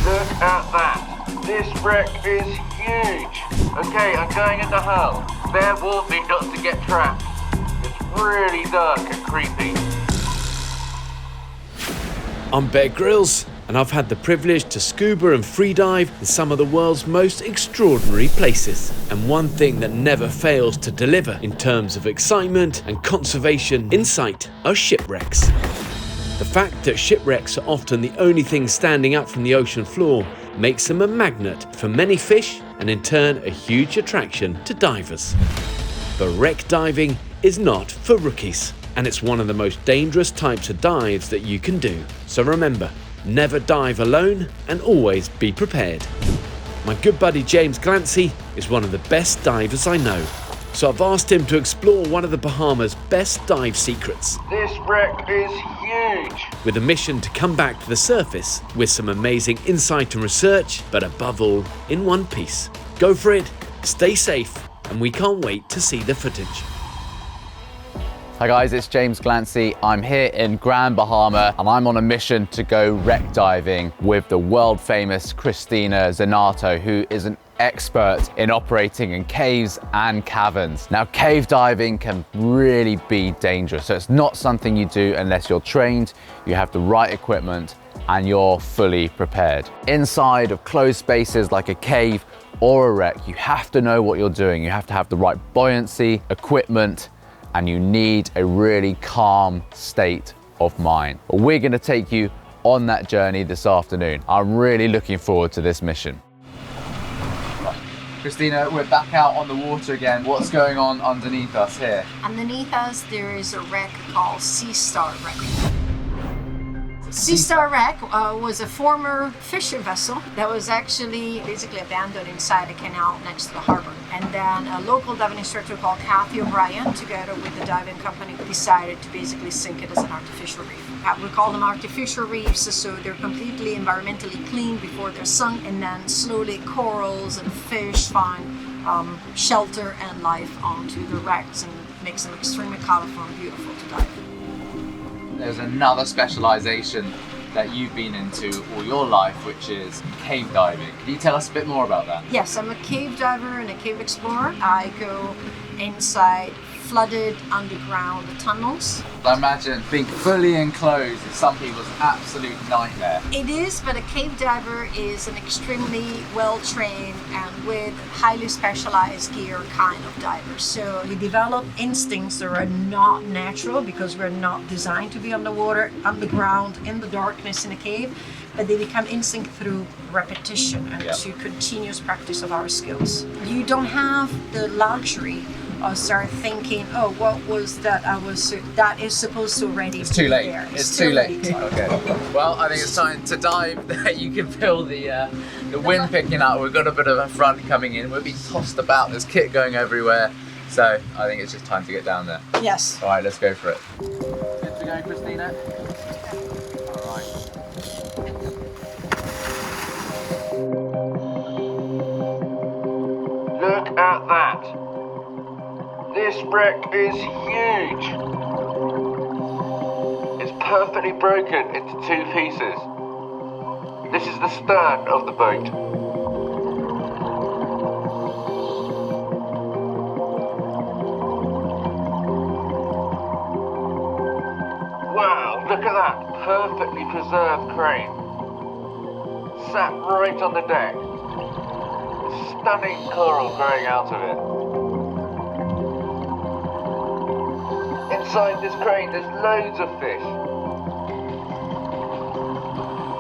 Look at that. This wreck is huge. Okay, I'm going in the hull. Bear warned me not to get trapped. It's really dark and creepy. I'm Grylls, and I've had the privilege to scuba and freedive in some of the world's most extraordinary places. And one thing that never fails to deliver in terms of excitement and conservation insight are shipwrecks. The fact that shipwrecks are often the only thing standing up from the ocean floor makes them a magnet for many fish and in turn a huge attraction to divers. But wreck diving is not for rookies, and it's one of the most dangerous types of dives that you can do. So remember, never dive alone and always be prepared. My good buddy James Glancy is one of the best divers I know, so I've asked him to explore one of the Bahamas' best dive secrets. This wreck is huge. With a mission to come back to the surface with some amazing insight and research, but above all, in one piece. Go for it, stay safe, and we can't wait to see the footage. Hi guys, it's James Glancy. I'm here in Grand Bahama and I'm on a mission to go wreck diving with the world famous Christina Zenato, who is an expert in operating in caves and caverns. Now, cave diving can really be dangerous, so it's not something you do unless you're trained, you have the right equipment, and you're fully prepared. Inside of closed spaces like a cave or a wreck, you have to know what you're doing. You have to have the right buoyancy, equipment, and you need a really calm state of mind. But we're going to take you on that journey this afternoon. I'm really looking forward to this mission. Christina, we're back out on the water again. What's going on underneath us here? Underneath us there is a wreck called Sea Star Wreck. Sea Star Wreck was a former fishing vessel that was actually basically abandoned inside a canal next to the harbor. And then a local diving instructor called Kathy O'Brien, together with the diving company, decided to basically sink it as an artificial reef. We call them artificial reefs, so they're completely environmentally clean before they're sunk, and then slowly corals and fish find shelter and life onto the wrecks, and makes them extremely colorful and beautiful to dive. There's another specialization that you've been into all your life, which is cave diving. Can you tell us a bit more about that? Yes, I'm a cave diver and a cave explorer. I go inside flooded underground tunnels. I imagine being fully enclosed is some people's absolute nightmare. It is, but a cave diver is an extremely well-trained and with highly specialized gear kind of diver. So we develop instincts that are not natural because we're not designed to be underwater, underground, in the darkness in a cave, but they become instinct through repetition and to continuous practice of our skills. You don't have the luxury or start thinking, oh, what was that? That is supposed to already It's too late. there. It's too late. Okay. Well, I think it's time to dive. You can feel the wind picking up. We've got a bit of a front coming in. We'll be tossed about. There's kit going everywhere. So I think it's just time to get down there. Yes. All right, let's go for it. Good to go, Christina? All right. Look at that. This wreck is huge. It's perfectly broken into two pieces. This is the stern of the boat. Wow, look at that perfectly preserved crane. Sat right on the deck. Stunning coral growing out of it. Inside this crane there's loads of fish.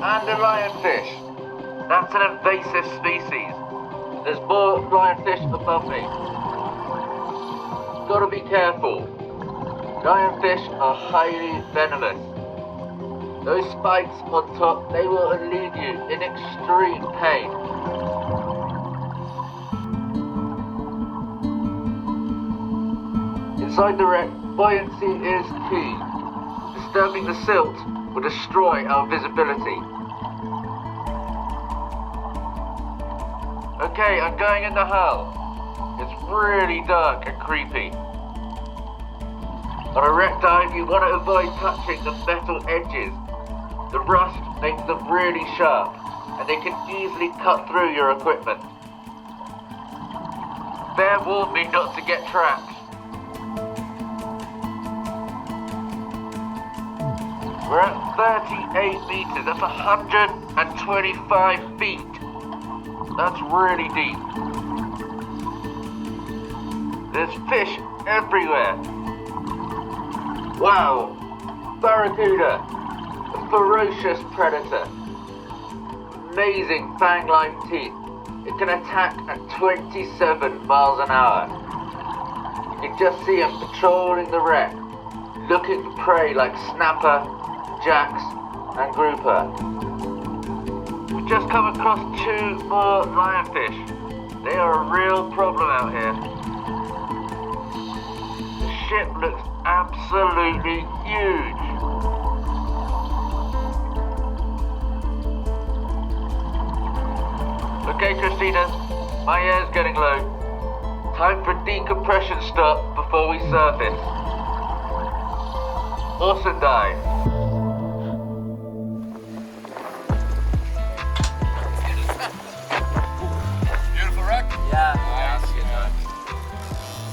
And a lionfish. That's an invasive species. There's more lionfish above me. Gotta be careful. Lionfish are highly venomous. Those spikes on top, they will leave you in extreme pain. Inside the wreck, buoyancy is key. Disturbing the silt will destroy our visibility. Okay, I'm going in the hull. It's really dark and creepy. On a wreck dive, you want to avoid touching the metal edges. The rust makes them really sharp. and they can easily cut through your equipment. Bear warned me not to get trapped. We're at 38 meters, that's 125 feet. That's really deep. There's fish everywhere. Wow, barracuda, a ferocious predator. Amazing fang-like teeth. It can attack at 27 miles an hour. You can just see him patrolling the wreck, looking for prey like snapper, jacks, and grouper. We've just come across 2 more lionfish. They are a real problem out here. The ship looks absolutely huge. Okay, Christina, my air's getting low. Time for a decompression stop before we surface. Awesome dive. Beautiful wreck? Yeah. That's good, man.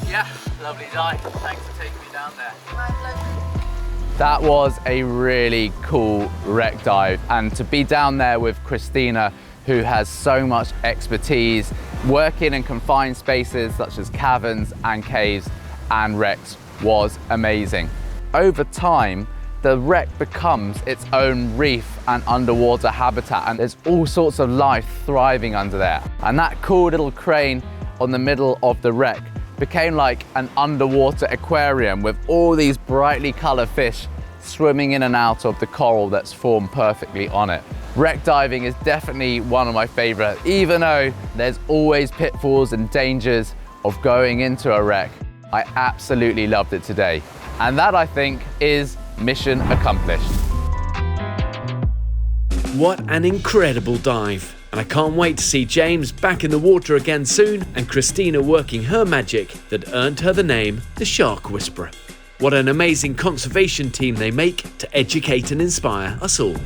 Yeah, lovely dive. Thanks for taking me down there. My pleasure. That was a really cool wreck dive, and to be down there with Christina, who has so much expertise working in confined spaces such as caverns and caves and wrecks, was amazing. Over time, the wreck becomes its own reef and underwater habitat, and there's all sorts of life thriving under there. And that cool little crane on the middle of the wreck became like an underwater aquarium with all these brightly coloured fish swimming in and out of the coral that's formed perfectly on it. Wreck diving is definitely one of my favourite, even though there's always pitfalls and dangers of going into a wreck. I absolutely loved it today. And that, I think, is mission accomplished. What an incredible dive. And I can't wait to see James back in the water again soon, and Christina working her magic that earned her the name the Shark Whisperer. What an amazing conservation team they make to educate and inspire us all.